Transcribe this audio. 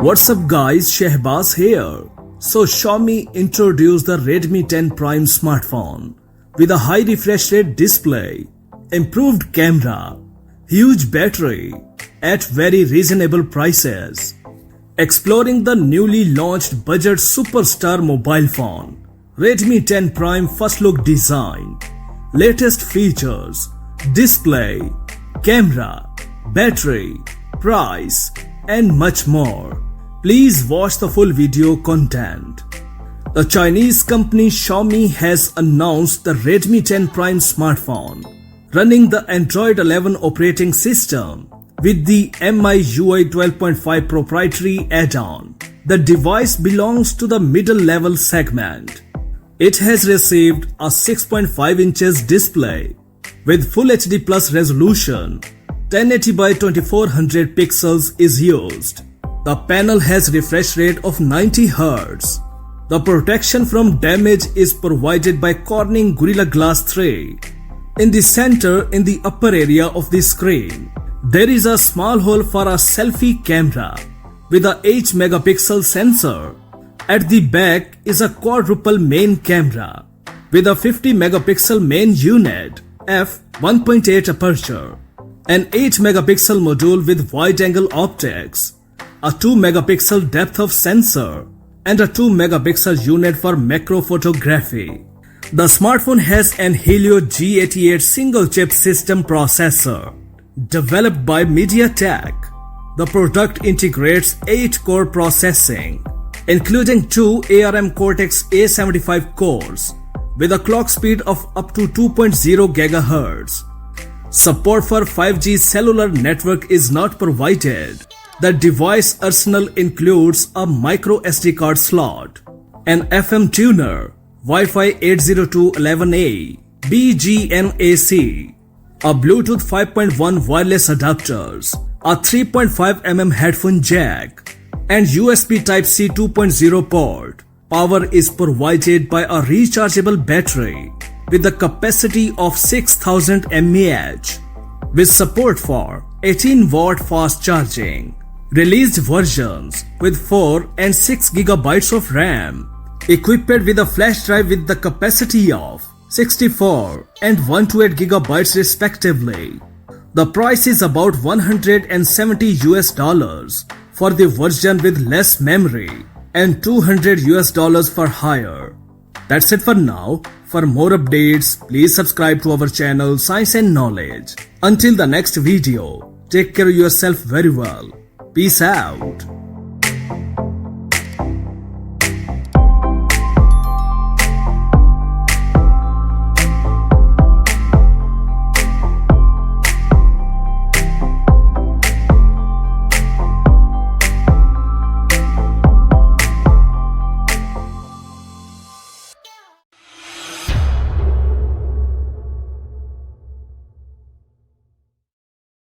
What's up guys, Shehbaz here. So Xiaomi introduced the Redmi 10 Prime smartphone with a high refresh rate display, improved camera, huge battery at very reasonable prices. Exploring the newly launched budget superstar mobile phone, Redmi 10 Prime first look design, latest features, display, camera, battery, price and much more. Please watch the full video content. The Chinese company Xiaomi has announced the Redmi 10 Prime smartphone running the Android 11 operating system with the MIUI 12.5 proprietary add-on. The device belongs to the middle-level segment. It has received a 6.5 inches display with Full HD Plus resolution. 1080 by 2400 pixels is used. The panel has refresh rate of 90 Hz. The protection from damage is provided by Corning Gorilla Glass 3. In the center, in the upper area of the screen, there is a small hole for a selfie camera with a 8 megapixel sensor. At the back is a quadruple main camera with a 50 megapixel main unit, f1.8 aperture, an 8 megapixel module with wide-angle optics, a 2 megapixel depth of sensor, and a 2 megapixel unit for macro photography. The smartphone has an Helio G88 single-chip system processor developed by MediaTek. The product integrates 8-core processing, including 2 ARM Cortex-A75 cores with a clock speed of up to 2.0 GHz. Support for 5G cellular network is not provided. The device arsenal includes a micro SD card slot, an FM tuner, Wi-Fi 802.11a, BGNAC, a Bluetooth 5.1 wireless adapters, a 3.5mm headphone jack, and USB Type-C 2.0 port. Power is provided by a rechargeable battery with a capacity of 6000 mAh, with support for 18-watt fast charging. Released versions with 4 and 6 GB of RAM, equipped with a flash drive with the capacity of 64 and 128 GB respectively. The price is about $170 for the version with less memory and $200 for higher. That's it for now. For more updates, please subscribe to our channel Science and Knowledge. Until the next video, take care of yourself very well. Peace out.